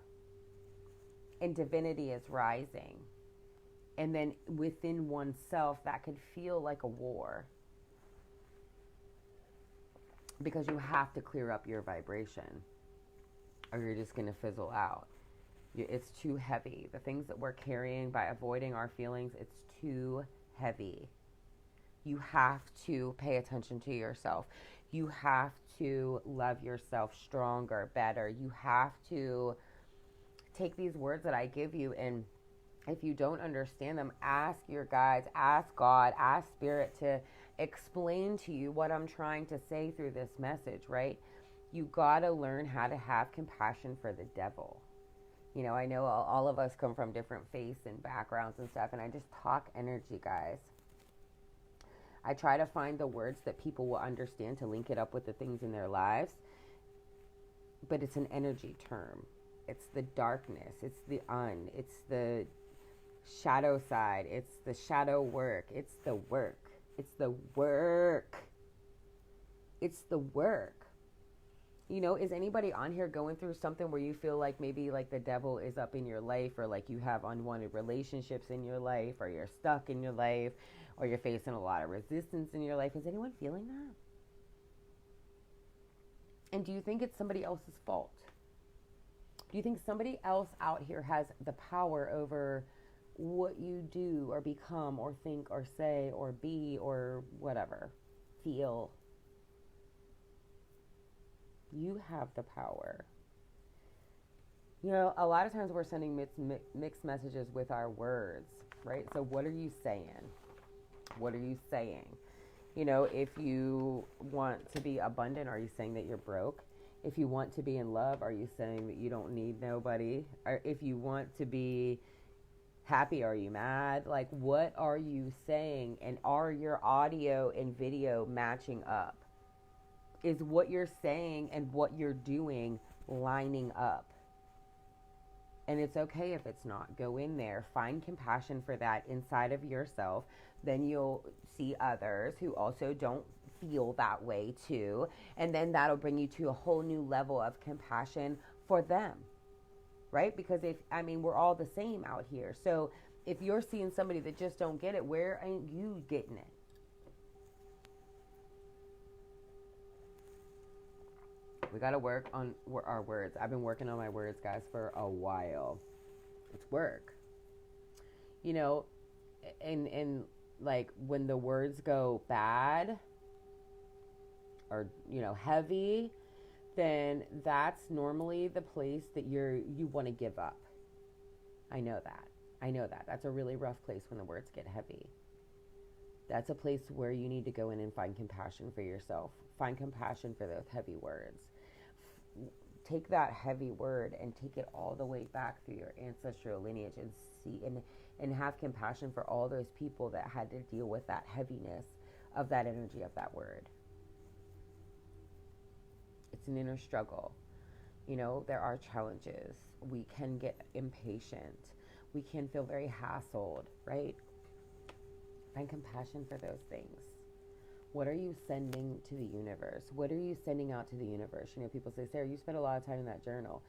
And divinity is rising. And then within oneself, that could feel like a war. Because you have to clear up your vibration, or you're just going to fizzle out. It's too heavy. The things that we're carrying by avoiding our feelings, it's too heavy. You have to pay attention to yourself. You have to love yourself stronger, better. You have to take these words that I give you, and if you don't understand them, ask your guides, ask God, ask Spirit to explain to you what I'm trying to say through this message, right? You gotta learn how to have compassion for the devil. You know, I know all of us come from different faiths and backgrounds and stuff, and I just talk energy, guys. I try to find the words that people will understand to link it up with the things in their lives, but it's an energy term. It's the darkness, it's the it's the shadow side, it's the shadow work, it's the work, it's the work, it's the work. You know, is anybody on here going through something where you feel like maybe like the devil is up in your life, or like you have unwanted relationships in your life, or you're stuck in your life, or you're facing a lot of resistance in your life? Is anyone feeling that? And do you think it's somebody else's fault? Do you think somebody else out here has the power over what you do or become or think or say or be or whatever, feel? You have the power. You know, a lot of times we're sending mixed messages with our words, right? So what are you saying? What are you saying? You know, if you want to be abundant, are you saying that you're broke? If you want to be in love, are you saying that you don't need nobody? Or if you want to be happy, are you mad? Like, what are you saying? And are your audio and video matching up? Is what you're saying and what you're doing lining up? And it's okay if it's not. Go in there. Find compassion for that inside of yourself. Then you'll see others who also don't feel that way too. And then that'll bring you to a whole new level of compassion for them. Right? Because we're all the same out here. So if you're seeing somebody that just don't get it, where ain't you getting it? We got to work on our words. I've been working on my words, guys, for a while. It's work. You know, and like when the words go bad or, you know, heavy, then that's normally the place that you want to give up. I know that. That's a really rough place when the words get heavy. That's a place where you need to go in and find compassion for yourself. Find compassion for those heavy words. Take that heavy word and take it all the way back through your ancestral lineage and see and have compassion for all those people that had to deal with that heaviness of that energy of that word. It's an inner struggle. You know, there are challenges. We can get impatient. We can feel very hassled, right? Find compassion for those things. What are you sending to the universe? What are you sending out to the universe? You know, people say, Sarah, you spend a lot of time in that journal.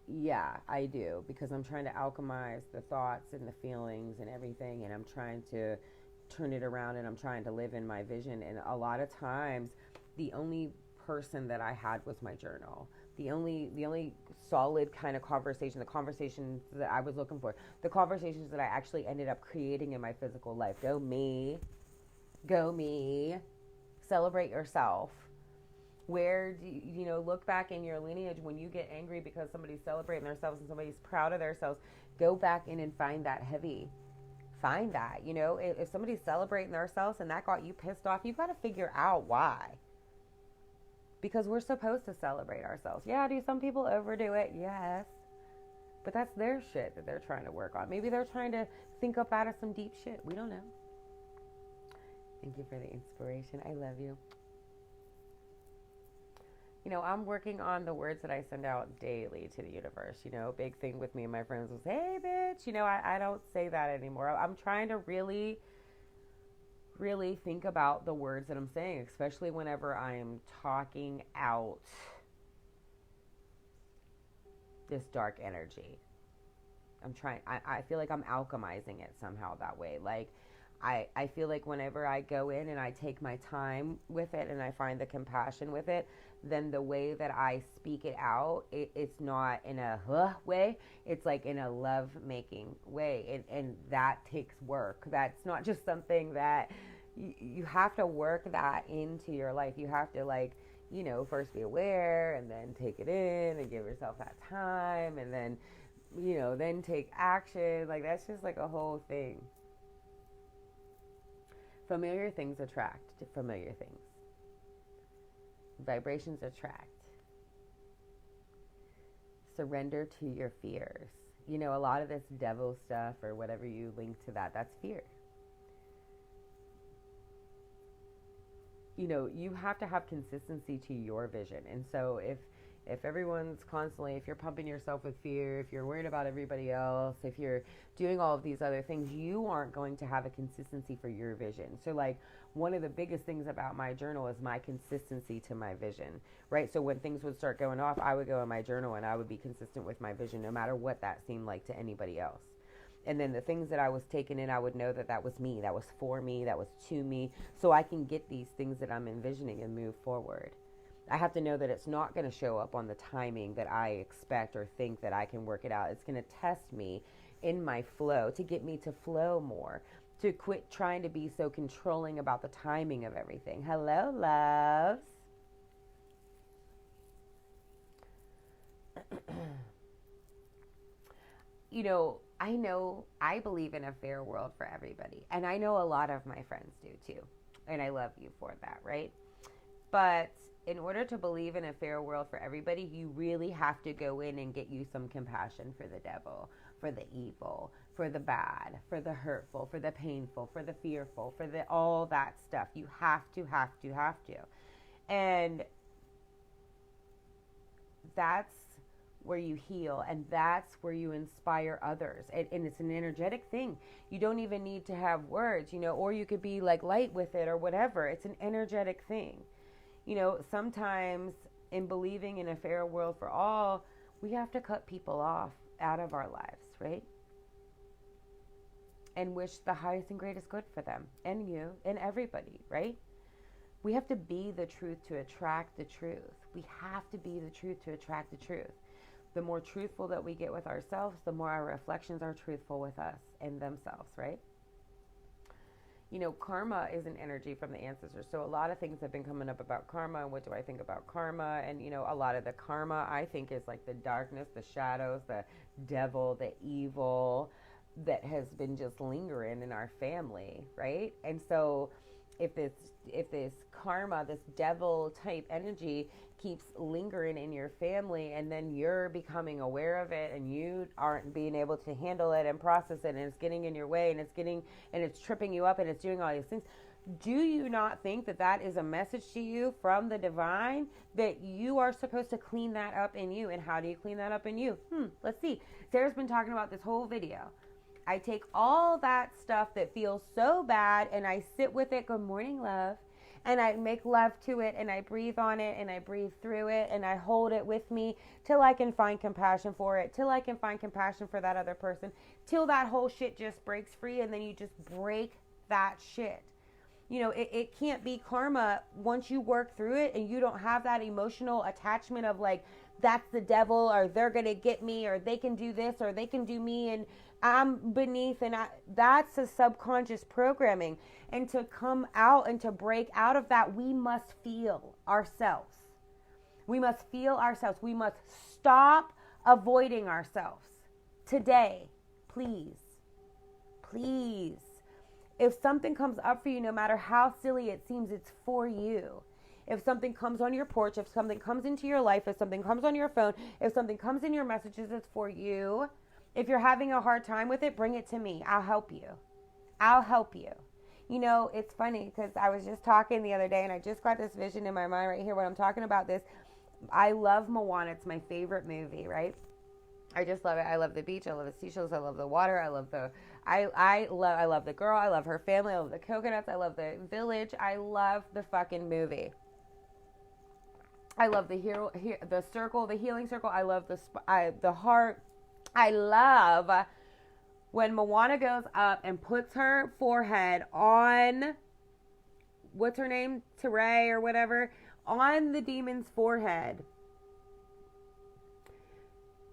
Yeah, I do, because I'm trying to alchemize the thoughts and the feelings and everything, and I'm trying to turn it around, and I'm trying to live in my vision. And a lot of times, the only person that I had was my journal. The only solid kind of conversation, the conversations that I was looking for, the conversations that I actually ended up creating in my physical life. Go me. Celebrate yourself. Where do you know, look back in your lineage when you get angry because somebody's celebrating themselves and somebody's proud of themselves. Go back in and find that heavy. Find that. You know, if somebody's celebrating themselves and that got you pissed off, you got to figure out why. Because we're supposed to celebrate ourselves. Yeah, do some people overdo it? Yes. But that's their shit that they're trying to work on. Maybe they're trying to think up out of some deep shit. We don't know. Thank you for the inspiration. I love you. I'm working on the words that I send out daily to the universe. Big thing with me and my friends was, hey, bitch. I don't say that anymore. I'm trying to really, really think about the words that I'm saying, especially whenever I am talking out this dark energy. I feel like I'm alchemizing it somehow that way. Like, I feel like whenever I go in and I take my time with it and I find the compassion with it, then the way that I speak it out, it's not in a way. It's like in a love-making way. And that takes work. That's not just something that you have to work that into your life. You have to, like, first be aware and then take it in and give yourself that time and then then take action. Like, that's just like a whole thing. Familiar things attract familiar things. Vibrations attract. Surrender to your fears. A lot of this devil stuff or whatever you link to that's fear. You have to have consistency to your vision. And so if everyone's constantly, if you're pumping yourself with fear, if you're worried about everybody else, if you're doing all of these other things, you aren't going to have a consistency for your vision. So, like, one of the biggest things about my journal is my consistency to my vision, right? So when things would start going off, I would go in my journal and I would be consistent with my vision, no matter what that seemed like to anybody else. And then the things that I was taking in, I would know that was me, that was for me, that was to me, so I can get these things that I'm envisioning and move forward. I have to know that it's not going to show up on the timing that I expect or think that I can work it out. It's going to test me in my flow to get me to flow more, to quit trying to be so controlling about the timing of everything. Hello, loves. I believe in a fair world for everybody. And I know a lot of my friends do too. And I love you for that, right? But in order to believe in a fair world for everybody, you really have to go in and get you some compassion for the devil, for the evil, for the bad, for the hurtful, for the painful, for the fearful, for the all that stuff. You have to. And that's where you heal, and that's where you inspire others. And it's an energetic thing. You don't even need to have words, or you could be like light with it or whatever. It's an energetic thing. Sometimes in believing in a fair world for all, we have to cut people off out of our lives, right? And wish the highest and greatest good for them and you and everybody, right? We have to be the truth to attract the truth. We have to be the truth to attract the truth. The more truthful that we get with ourselves, the more our reflections are truthful with us and themselves, right? Karma is an energy from the ancestors. So a lot of things have been coming up about karma and what do I think about karma. And, a lot of the karma I think is like the darkness, the shadows, the devil, the evil that has been just lingering in our family, right? And so if this karma, this devil type energy keeps lingering in your family, and then you're becoming aware of it and you aren't being able to handle it and process it, and it's getting in your way and it's tripping you up and it's doing all these things, do you not think that is a message to you from the divine that you are supposed to clean that up in you? And how do you clean that up in you? Let's see. Sarah's been talking about this whole video. I take all that stuff that feels so bad and I sit with it. Good morning, love. And I make love to it and I breathe on it and I breathe through it and I hold it with me till I can find compassion for it, till I can find compassion for that other person, till that whole shit just breaks free, and then you just break that shit. It can't be karma once you work through it and you don't have that emotional attachment of like, that's the devil, or they're going to get me, or they can do this, or they can do me, and I'm beneath, and that's a subconscious programming. And to come out and to break out of that, we must feel ourselves. We must feel ourselves. We must stop avoiding ourselves. Today, please. Please. If something comes up for you, no matter how silly it seems, it's for you. If something comes on your porch, if something comes into your life, if something comes on your phone, if something comes in your messages, it's for you. If you're having a hard time with it, bring it to me. I'll help you. I'll help you. It's funny because I was just talking the other day and I just got this vision in my mind right here when I'm talking about this. I love Moana. It's my favorite movie, right? I just love it. I love the beach. I love the seashells. I love the water. I love the girl. I love her family. I love the coconuts. I love the village. I love the fucking movie. I love the circle, the healing circle. I love the heart. I love when Moana goes up and puts her forehead on, what's her name, Teray or whatever, on the demon's forehead,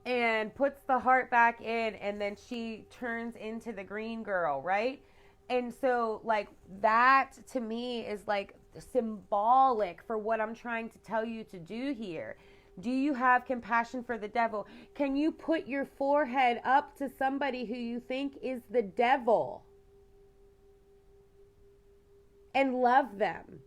and puts the heart back in, and then she turns into the green girl, right? And so, like, that to me is like symbolic for what I'm trying to tell you to do here. Do you have compassion for the devil? Can you put your forehead up to somebody who you think is the devil and love them?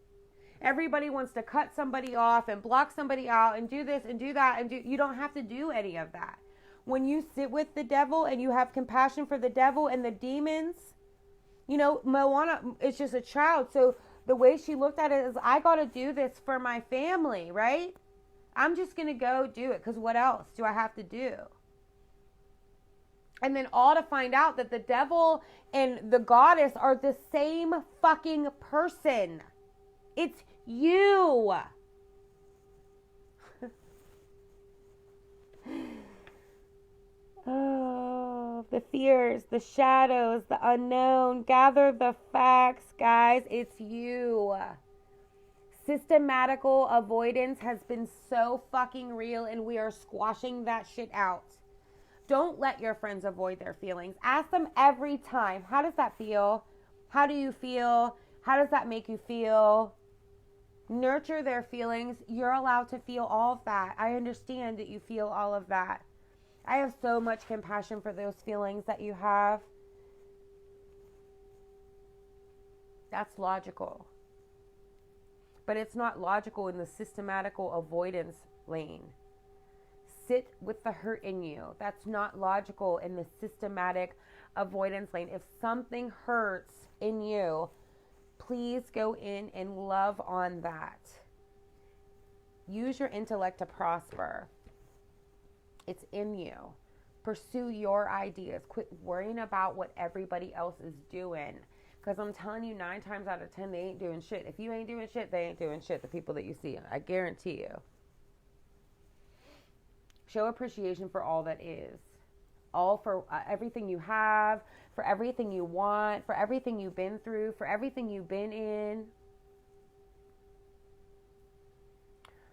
Everybody wants to cut somebody off and block somebody out and do this and do that, and you don't have to do any of that. When you sit with the devil and you have compassion for the devil and the demons, you know, Moana is just a child. So the way she looked at it is, I got to do this for my family, right? I'm just going to go do it because what else do I have to do? And then all to find out that the devil and the goddess are the same fucking person. It's you. Oh, the fears, the shadows, the unknown. Gather the facts, guys. It's you. Systematical avoidance has been so fucking real, and we are squashing that shit out. Don't let your friends avoid their feelings. Ask them every time, how does that feel? How do you feel? How does that make you feel? Nurture their feelings. You're allowed to feel all of that. I understand that you feel all of that. I have so much compassion for those feelings that you have. That's logical. But it's not logical in the systematical avoidance lane. Sit with the hurt in you. That's not logical in the systematic avoidance lane. If something hurts in you, please go in and love on that. Use your intellect to prosper. It's in you. Pursue your ideas. Quit worrying about what everybody else is doing. Because I'm telling you, 9 times out of 10, they ain't doing shit. If you ain't doing shit, they ain't doing shit. The people that you see, I guarantee you. Show appreciation for all that is. All for everything you have, for everything you want, for everything you've been through, for everything you've been in.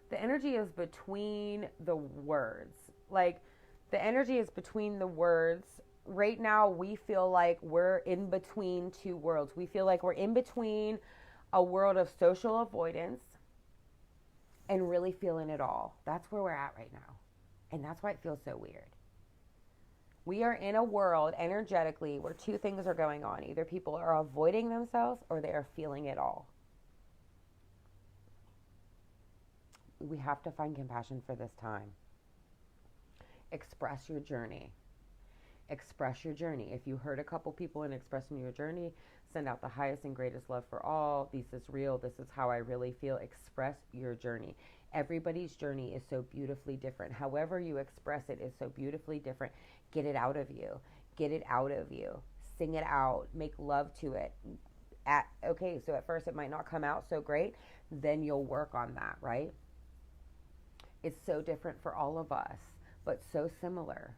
The energy is between the words. Like, the energy is between the words. Right now, we feel like we're in between two worlds. We feel like we're in between a world of social avoidance and really feeling it all. That's where we're at right now. And that's why it feels so weird. We are in a world energetically where two things are going on. Either people are avoiding themselves or they are feeling it all. We have to find compassion for this time. Express your journey. Express your journey. If you hurt a couple people in expressing your journey, send out the highest and greatest love for all. This is real. This is how I really feel. Express your journey. Everybody's journey is so beautifully different. However you express it is so beautifully different. Get it out of you. Get it out of you. Sing it out. Make love to it. Okay, so at first it might not come out so great. Then you'll work on that, right? It's so different for all of us, but so similar.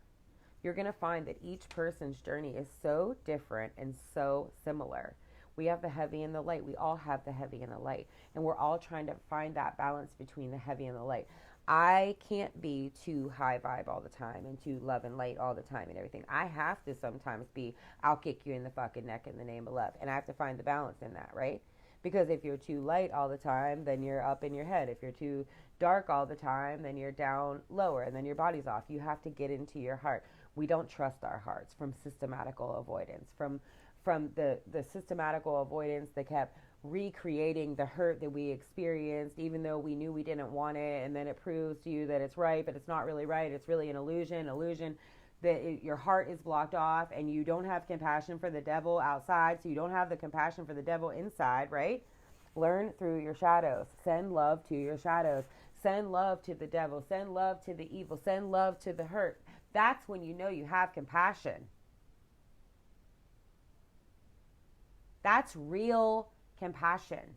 You're going to find that each person's journey is so different and so similar. We have the heavy and the light. We all have the heavy and the light. And we're all trying to find that balance between the heavy and the light. I can't be too high vibe all the time and too love and light all the time and everything. I have to sometimes be, I'll kick you in the fucking neck in the name of love. And I have to find the balance in that, right? Because if you're too light all the time, then you're up in your head. If you're too dark all the time, then you're down lower and then your body's off. You have to get into your heart. We don't trust our hearts from systematical avoidance, from the systematical avoidance that kept recreating the hurt that we experienced, even though we knew we didn't want it, and then it proves to you that it's right, but it's not really right. It's really an illusion that your heart is blocked off, and you don't have compassion for the devil outside, so you don't have the compassion for the devil inside, right? Learn through your shadows. Send love to your shadows. Send love to the devil. Send love to the evil. Send love to the hurt. That's when you know you have compassion. That's real compassion.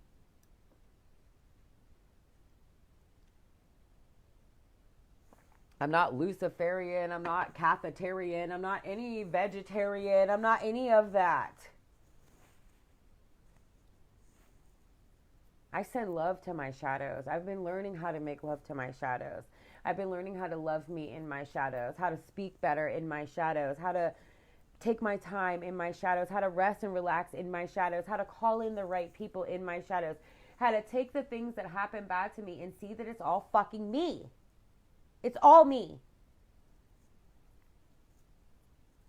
I'm not Luciferian. I'm not Catholic. I'm not any vegetarian. I'm not any of that. I send love to my shadows. I've been learning how to make love to my shadows. I've been learning how to love me in my shadows, how to speak better in my shadows, how to take my time in my shadows, how to rest and relax in my shadows, how to call in the right people in my shadows, how to take the things that happen bad to me and see that it's all fucking me. It's all me.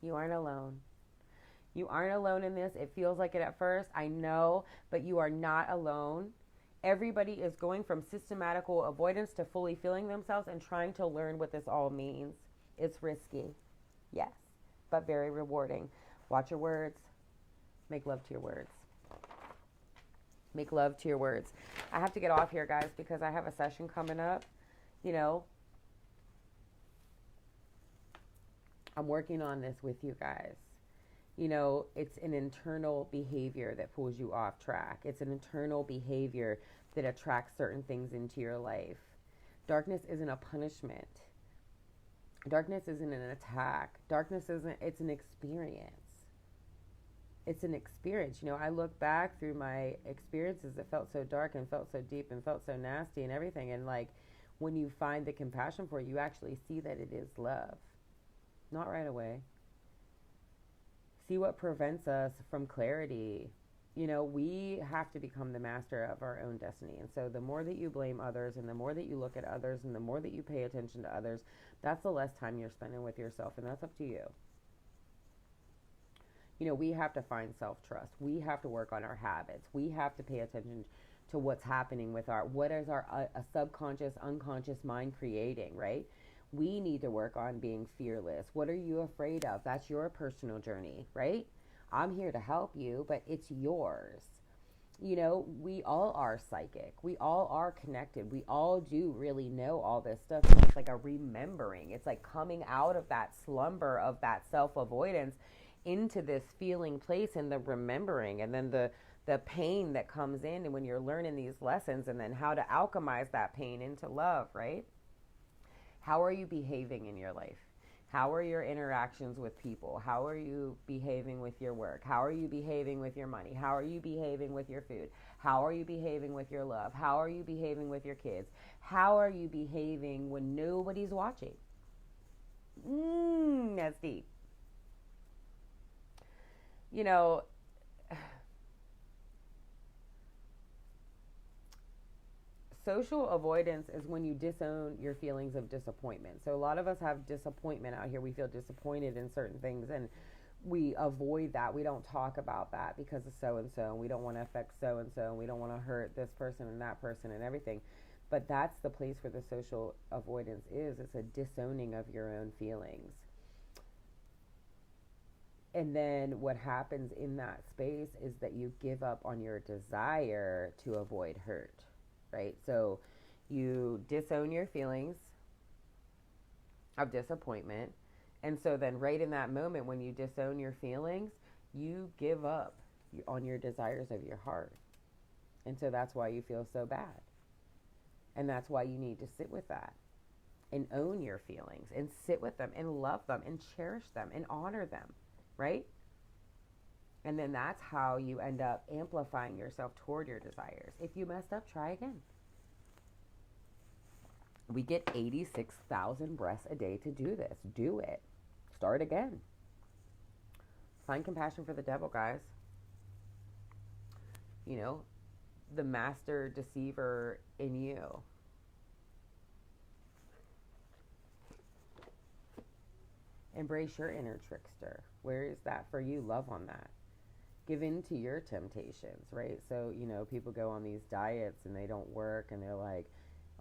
You aren't alone. You aren't alone in this. It feels like it at first, I know, but you are not alone. Everybody is going from systematical avoidance to fully feeling themselves and trying to learn what this all means. It's risky, yes, but very rewarding. Watch your words. Make love to your words. Make love to your words. I have to get off here, guys, because I have a session coming up. You know, I'm working on this with you guys. You know, it's an internal behavior that pulls you off track. It's an internal behavior that attracts certain things into your life. Darkness isn't a punishment. Darkness isn't an attack. Darkness isn't, it's an experience. It's an experience. You know, I look back through my experiences that felt so dark and felt so deep and felt so nasty and everything. And like, when you find the compassion for it, you actually see that it is love. Not right away. See what prevents us from clarity. You know, we have to become the master of our own destiny. And so the more that you blame others and the more that you look at others and the more that you pay attention to others, that's the less time you're spending with yourself. And that's up to you. You know, we have to find self-trust. We have to work on our habits. We have to pay attention to what's happening with what is our subconscious, unconscious mind creating, right? We need to work on being fearless. What are you afraid of? That's your personal journey, right? I'm here to help you, but it's yours. You know, we all are psychic. We all are connected. We all do really know all this stuff. It's like a remembering. It's like coming out of that slumber of that self-avoidance into this feeling place and the remembering, and then the pain that comes in and when you're learning these lessons, and then how to alchemize that pain into love, right? How are you behaving in your life? How are your interactions with people? How are you behaving with your work? How are you behaving with your money? How are you behaving with your food? How are you behaving with your love? How are you behaving with your kids? How are you behaving when nobody's watching? That's deep. You know, social avoidance is when you disown your feelings of disappointment. So a lot of us have disappointment out here. We feel disappointed in certain things and we avoid that. We don't talk about that because of so-and-so, and we don't want to affect so-and-so, and we don't want to hurt this person and that person and everything. But that's the place where the social avoidance is. It's a disowning of your own feelings. And then what happens in that space is that you give up on your desire to avoid hurt. Right? So you disown your feelings of disappointment. And so then right in that moment when you disown your feelings, you give up on your desires of your heart. And so that's why you feel so bad. And that's why you need to sit with that and own your feelings and sit with them and love them and cherish them and honor them, right? And then that's how you end up amplifying yourself toward your desires. If you messed up, try again. We get 86,000 breaths a day to do this. Do it. Start again. Find compassion for the devil, guys. You know, the master deceiver in you. Embrace your inner trickster. Where is that for you? Love on that. Give in to your temptations, right? So, you know, people go on these diets and they don't work and they're like,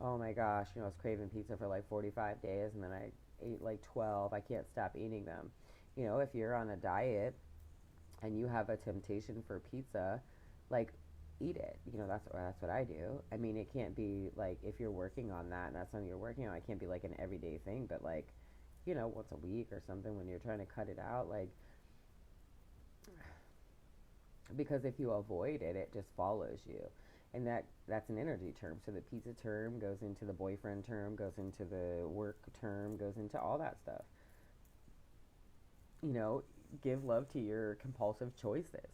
oh my gosh, you know, I was craving pizza for like 45 days and then I ate like 12. I can't stop eating them. You know, if you're on a diet and you have a temptation for pizza, like, eat it. You know, that's what I do. I mean, it can't be like if you're working on that and that's something you're working on, it can't be like an everyday thing, but like, you know, once a week or something when you're trying to cut it out, like, because if you avoid it, it just follows you. And that's an energy term. So the pizza term goes into the boyfriend term, goes into the work term, goes into all that stuff. You know, give love to your compulsive choices.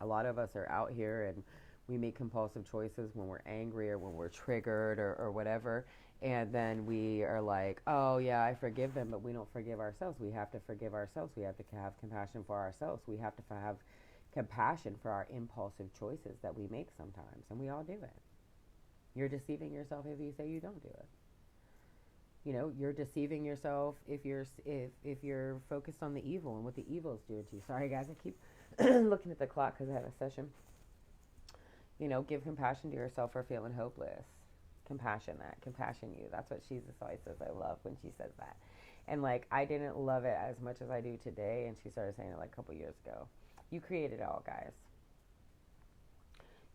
A lot of us are out here and we make compulsive choices when we're angry or when we're triggered or whatever. And then we are like, oh, yeah, I forgive them, but we don't forgive ourselves. We have to forgive ourselves. We have to have compassion for ourselves. We have to have compassion for our impulsive choices that we make sometimes. And we all do it. You're deceiving yourself if you say you don't do it. You know, you're deceiving yourself if you're focused on the evil and what the evil is doing to you. Sorry, guys, I keep looking at the clock because I have a session. You know, give compassion to yourself for feeling hopeless. Compassion you. That's what she always says. I love when she says that. And like, I didn't love it as much as I do today. And she started saying it like a couple years ago. You create it all, guys.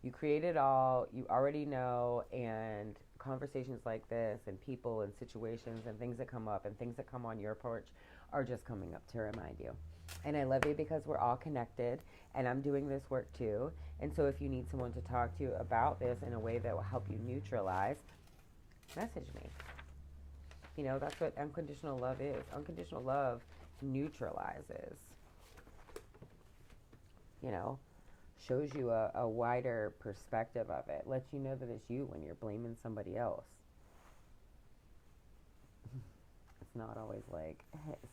You create it all. You already know. And conversations like this and people and situations and things that come up and things that come on your porch are just coming up to remind you. And I love you because we're all connected and I'm doing this work too. And so if you need someone to talk to about this in a way that will help you neutralize, message me. You know, that's what unconditional love is. Unconditional love neutralizes, you know, shows you a wider perspective of it, lets you know that it's you when you're blaming somebody else. It's not always like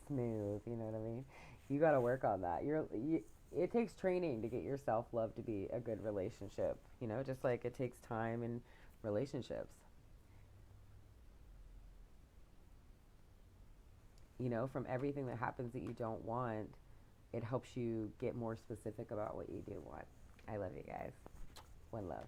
smooth, you know what I mean? You got to work on that. It takes training to get your self-love to be a good relationship, you know, just like it takes time in relationships. You know, from everything that happens that you don't want, it helps you get more specific about what you do want. I love you guys. One love.